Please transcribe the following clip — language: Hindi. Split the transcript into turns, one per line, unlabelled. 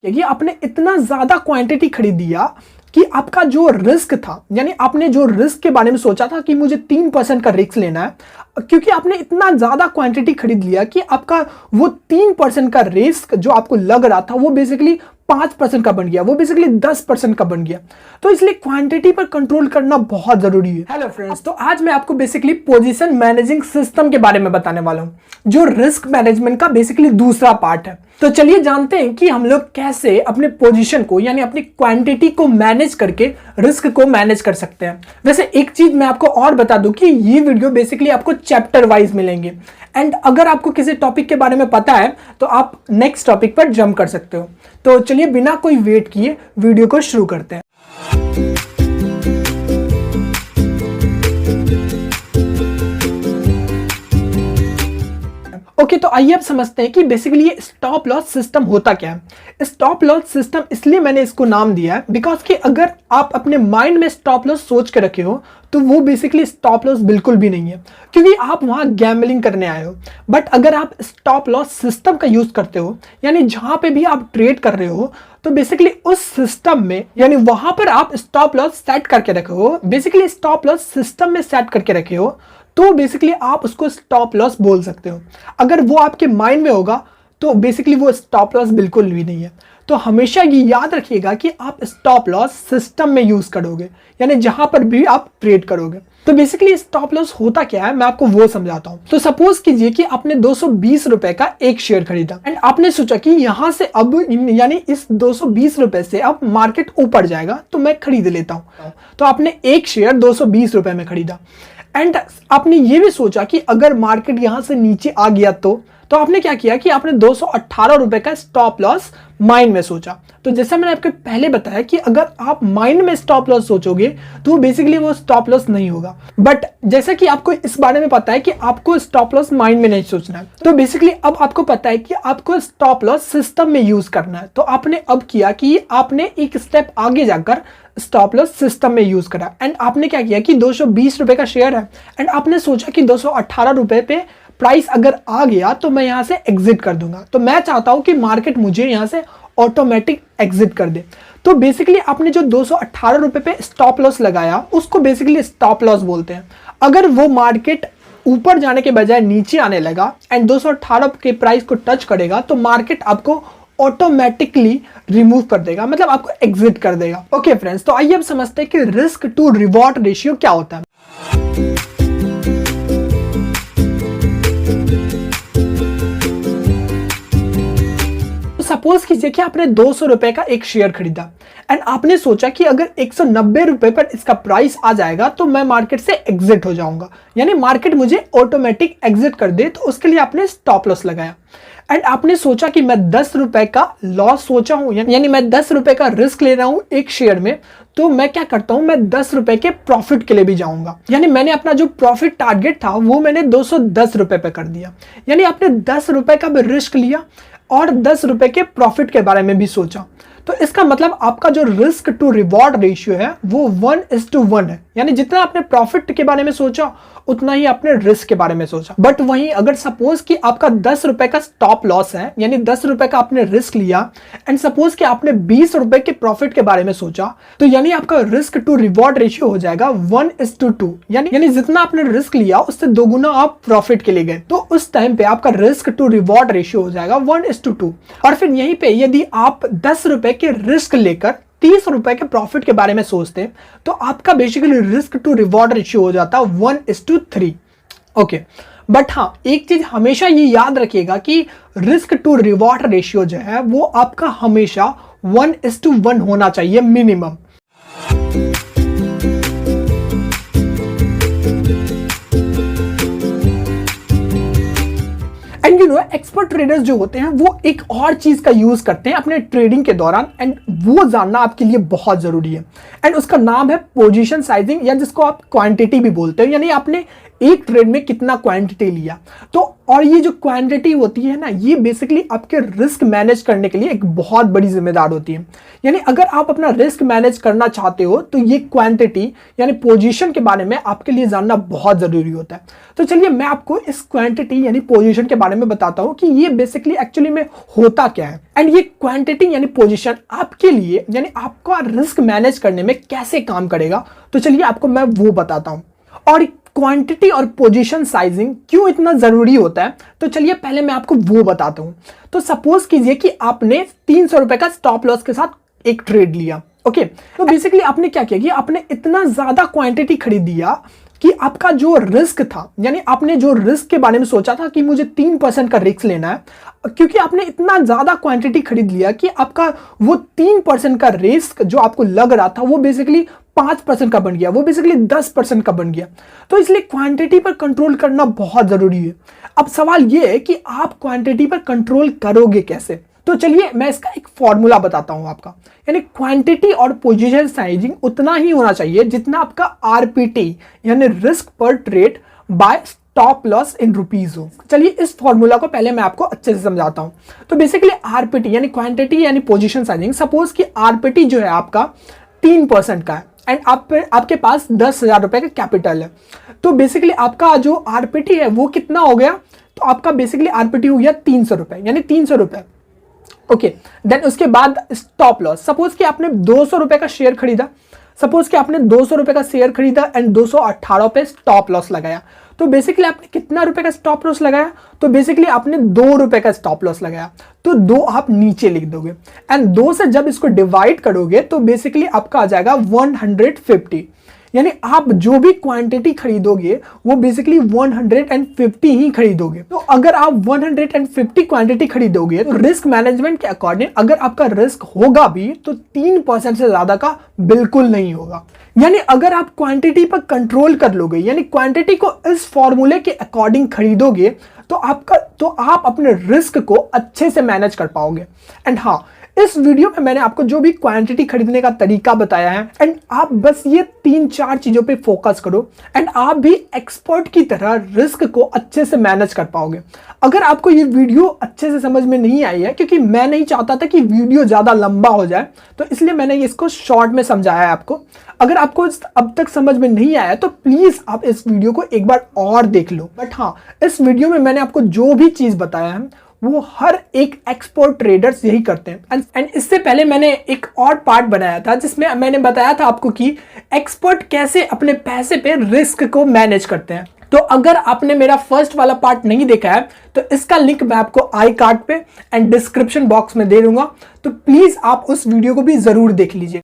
क्योंकि आपने इतना ज्यादा क्वांटिटी खरीद लिया कि आपका जो रिस्क था, यानी आपने जो रिस्क के बारे में सोचा था कि मुझे 3% का रिस्क लेना है, क्योंकि आपने इतना ज्यादा क्वांटिटी खरीद लिया कि आपका वो 3% का रिस्क जो आपको लग रहा था वो बेसिकली 5% का बन गया, वो बेसिकली 10% का बन गया। तो इसलिए क्वांटिटी पर कंट्रोल करना बहुत जरूरी है। हेलो फ्रेंड्स, तो आज मैं आपको बेसिकली पोजीशन मैनेजिंग सिस्टम के बारे में बताने वाला हूं, जो रिस्क मैनेजमेंट का बेसिकली दूसरा पार्ट है। तो चलिए जानते हैं कि हम लोग कैसे अपने पोजीशन को यानी अपनी क्वांटिटी को मैनेज करके रिस्क को मैनेज कर सकते हैं। वैसे एक चीज मैं आपको और बता दूं कि ये वीडियो बेसिकली आपको चैप्टर वाइज मिलेंगे, एंड अगर आपको किसी टॉपिक के बारे में पता है तो आप नेक्स्ट टॉपिक पर जंप कर सकते हो। तो चलिए बिना कोई वेट किए वीडियो को शुरू करते हैं। ओके, तो आइए अब समझते हैं कि बेसिकली ये स्टॉप लॉस सिस्टम होता क्या है। स्टॉप लॉस सिस्टम इसलिए मैंने इसको नाम दिया है बिकॉज कि अगर आप अपने माइंड में स्टॉप लॉस सोच के रखे हो तो वो बेसिकली स्टॉप लॉस बिल्कुल भी नहीं है, क्योंकि आप वहां गैम्बलिंग करने आए हो। बट अगर आप स्टॉप लॉस सिस्टम का यूज करते हो, यानी जहां पे भी आप ट्रेड कर रहे हो, तो बेसिकली उस सिस्टम में यानी वहां पर आप स्टॉप लॉस सेट करके रखे हो, बेसिकली स्टॉप लॉस सिस्टम में सेट करके रखे हो, तो बेसिकली आप उसको स्टॉप लॉस बोल सकते हो। अगर वो आपके माइंड में होगा तो बेसिकली वो स्टॉप लॉस बिल्कुल भी नहीं है। तो हमेशा ये याद रखिएगा कि आप स्टॉप लॉस सिस्टम में यूज करोगे, यानी जहां पर भी आप ट्रेड करोगे। तो बेसिकली स्टॉप लॉस होता क्या है मैं आपको वो समझाता हूं। तो सपोज कीजिए कि आपने 220 रुपए का एक शेयर खरीदा एंड आपने सोचा कि यहां से अब यानी इस 220 रुपए से अब मार्केट ऊपर जाएगा तो मैं खरीद लेता हूं। तो आपने एक शेयर 220 रुपए में खरीदा एंड आपने ये भी सोचा कि अगर मार्केट यहां से नीचे आ गया तो आपने क्या किया कि आपने 218 रुपए का स्टॉप लॉस माइंड में सोचा। तो जैसा मैंने आपको पहले बताया कि अगर आप माइंड में स्टॉप लॉस सोचोगे तो बेसिकली वो स्टॉप लॉस नहीं होगा। बट जैसा कि आपको इस बारे में पता है कि आपको स्टॉप लॉस माइंड में नहीं सोचना है, तो बेसिकली अब आपको पता है कि आपको स्टॉप लॉस सिस्टम में यूज करना है। तो आपने अब किया कि आपने एक स्टेप आगे जाकर स्टॉप लॉस सिस्टम में यूज करा एंड आपने क्या किया कि 220 रुपए का शेयर है एंड आपने सोचा कि 218 रुपए पे प्राइस अगर आ गया तो मैं यहां से एग्जिट कर दूंगा। तो मैं चाहता हूं कि मार्केट मुझे यहां से ऑटोमेटिक एग्जिट कर दे। तो बेसिकली आपने जो 218 रुपए पे स्टॉप लॉस लगाया उसको बेसिकली स्टॉप लॉस बोलते हैं। अगर वो मार्केट ऊपर जाने के बजाय नीचे आने लगा एंड 218 के प्राइस को टच करेगा तो मार्केट आपको ऑटोमेटिकली रिमूव कर देगा, मतलब आपको एग्जिट कर देगा। ओके फ्रेंड्स, तो आइए अब समझते हैं कि रिस्क टू रिवॉर्ड रेशियो क्या होता है। सपोज कीजिए कि आपने 200 रुपए का एक शेयर खरीदा एंड आपने सोचा कि अगर 190 रुपए पर इसका प्राइस आ जाएगा तो मैं मार्केट से एग्जिट हो जाऊंगा, यानी मार्केट मुझे ऑटोमेटिक एग्जिट कर दे। तो उसके लिए आपने स्टॉप लॉस लगाया एंड आपने सोचा कि मैं 10 रुपए का लॉस सोचा हूं, यानी मैं 10 रुपए का रिस्क ले रहा हूं एक शेयर में, तो मैं क्या करता हूं, मैं 10 रुपए के प्रॉफिट के लिए भी जाऊंगा। यानी मैंने अपना जो प्रॉफिट टारगेट था वो मैंने 210 रुपए पे कर दिया, यानी आपने 10 रुपए का भी रिस्क लिया और 10 रुपए के प्रॉफिट के बारे में भी सोचा। तो इसका मतलब आपका जो रिस्क टू रिवॉर्ड रेशियो है वो 1:1 है, यानी जितना आपने प्रॉफिट के बारे में सोचा उतना ही आपने रिस्क के बारे में सोचा। बट वहीं अगर सपोज कि आपका 10 रुपए का स्टॉप लॉस है, यानी 10 रुपए का आपने रिस्क लिया एंड सपोज कि आपने 20 रुपए के प्रॉफिट के बारे में सोचा, तो यानी आपका रिस्क टू रिवॉर्ड रेशियो हो जाएगा 1:2, यानी जितना आपने रिस्क लिया उससे दोगुना आप प्रॉफिट के लिए गए। तो उस टाइम पे आपका रिस्क टू रिवॉर्ड रेशियो हो जाएगा 1:2। और फिर यहीं पे यदि आप 10 रुपए के रिस्क लेकर 30 रुपए के प्रॉफिट के बारे में सोचते तो आपका basically risk to reward ratio हो जाता 1:3। ओके, बट हाँ एक चीज हमेशा ये याद रखिएगा कि रिस्क टू रिवॉर्ड रेशियो जो है वो आपका हमेशा 1:1 होना चाहिए minimum. And you know expert traders जो होते हैं वो एक और चीज का यूज करते हैं अपने ट्रेडिंग के दौरान एंड वो जानना आपके लिए बहुत जरूरी है एंड उसका नाम है पोजीशन साइजिंग, या जिसको आप क्वांटिटी भी बोलते हो। यानी आपने एक ट्रेड में कितना क्वांटिटी लिया। तो और ये जो क्वांटिटी होती है ना, ये बेसिकली आपके रिस्क मैनेज करने के लिए एक बहुत बड़ी जिम्मेदार होती है। यानी अगर आप अपना रिस्क मैनेज करना चाहते हो तो ये क्वांटिटी यानी पोजीशन के बारे में आपके लिए जानना बहुत जरूरी होता है। तो चलिए मैं आपको इस क्वांटिटी यानी पोजीशन के बारे में बताता हूं कि ये बेसिकली एक्चुअली में होता क्या है, एंड ये क्वांटिटी यानी पोजीशन आपके लिए यानी आपका रिस्क मैनेज करने में कैसे काम करेगा। तो चलिए आपको मैं वो बताता हूं। और क्वांटिटी और पोजीशन साइजिंग क्यों इतना जरूरी होता है, तो चलिए पहले मैं आपको वो बताता हूं। तो सपोज कीजिए कि आपने 300 रुपए का स्टॉप लॉस के साथ एक ट्रेड लिया। ओके, तो बेसिकली आपने क्या किया कि आपने इतना ज्यादा क्वांटिटी खरीद दिया कि आपका जो रिस्क था, यानी आपने जो रिस्क के बारे में सोचा था कि मुझे 3% का रिस्क लेना है, क्योंकि आपने इतना ज्यादा क्वांटिटी खरीद लिया कि आपका वो 3% का रिस्क जो आपको लग रहा था वो बेसिकली 5% का बन गया, वो बेसिकली 10% का बन गया। तो इसलिए क्वांटिटी पर कंट्रोल करना बहुत जरूरी है। अब सवाल ये है कि आप क्वांटिटी पर कंट्रोल करोगे कैसे। तो चलिए मैं इसका एक फॉर्मूला बताता हूं आपका। यानी क्वांटिटी और पोजीशन साइजिंग उतना ही होना चाहिए जितना आपका आरपीटी यानी रिस्क पर trade by stop loss in rupees हो। चलिए इस फॉर्मूला को पहले मैं आपको अच्छे से समझाता हूं। तो बेसिकली आरपीटी यानी क्वांटिटी यानी पोजीशन साइजिंग, सपोज कि आरपीटी जो है आपका 3% का है एंड आपके पास 10,000 रुपए का कैपिटल है। तो बेसिकली आपका जो आरपीटी है वो कितना हो गया, तो आपका बेसिकली आरपीटी हो गया 300 रुपए यानी 300 रुपए। ओके, देन उसके बाद स्टॉप लॉस, सपोज कि आपने 200 रुपए का शेयर खरीदा, सपोज कि आपने 200 रुपए का शेयर खरीदा एंड 218 पे स्टॉप लॉस लगाया। तो बेसिकली आपने कितना रुपए का स्टॉप लॉस लगाया, तो बेसिकली आपने 2 रुपए का स्टॉप लॉस लगाया। तो 2 आप नीचे लिख दोगे एंड 2 से जब इसको डिवाइड करोगे तो बेसिकली आपका आ जाएगा 150। यानी आप जो भी क्वांटिटी खरीदोगे वो बेसिकली 150 ही खरीदोगे। तो अगर आप 150 क्वांटिटी खरीदोगे तो रिस्क मैनेजमेंट के अकॉर्डिंग अगर आपका रिस्क होगा भी तो 3% से ज्यादा का बिल्कुल नहीं होगा। यानी अगर आप क्वांटिटी पर कंट्रोल कर लोगे यानी क्वांटिटी को इस फॉर्मूले के अकॉर्डिंग खरीदोगे तो आप अपने रिस्क को अच्छे से मैनेज कर पाओगे। एंड हाँ, इस वीडियो में मैंने आपको जो भी क्वांटिटी खरीदने का तरीका बताया है एंड आप बस ये 3-4 चीजों पे फोकस करो एंड आप भी एक्सपर्ट की तरह रिस्क को अच्छे से मैनेज कर पाओगे। अगर आपको ये वीडियो अच्छे से समझ में नहीं आई है, क्योंकि मैं नहीं चाहता था कि वीडियो ज्यादा लंबा हो जाए, तो इसलिए मैंने इसको शॉर्ट में समझाया है आपको। अगर आपको अब तक समझ में नहीं आया तो प्लीज आप इस वीडियो को एक बार और देख लो। बट हाँ, इस वीडियो में मैंने आपको जो भी चीज बताया है वो हर एक एक्सपर्ट ट्रेडर्स यही करते हैं। एंड इससे पहले मैंने एक और पार्ट बनाया था जिसमें मैंने बताया था आपको कि एक्सपर्ट कैसे अपने पैसे पे रिस्क को मैनेज करते हैं। तो अगर आपने मेरा फर्स्ट वाला पार्ट नहीं देखा है तो इसका लिंक मैं आपको आई कार्ड पे एंड डिस्क्रिप्शन बॉक्स में दे दूंगा, तो प्लीज आप उस वीडियो को भी जरूर देख लीजिए।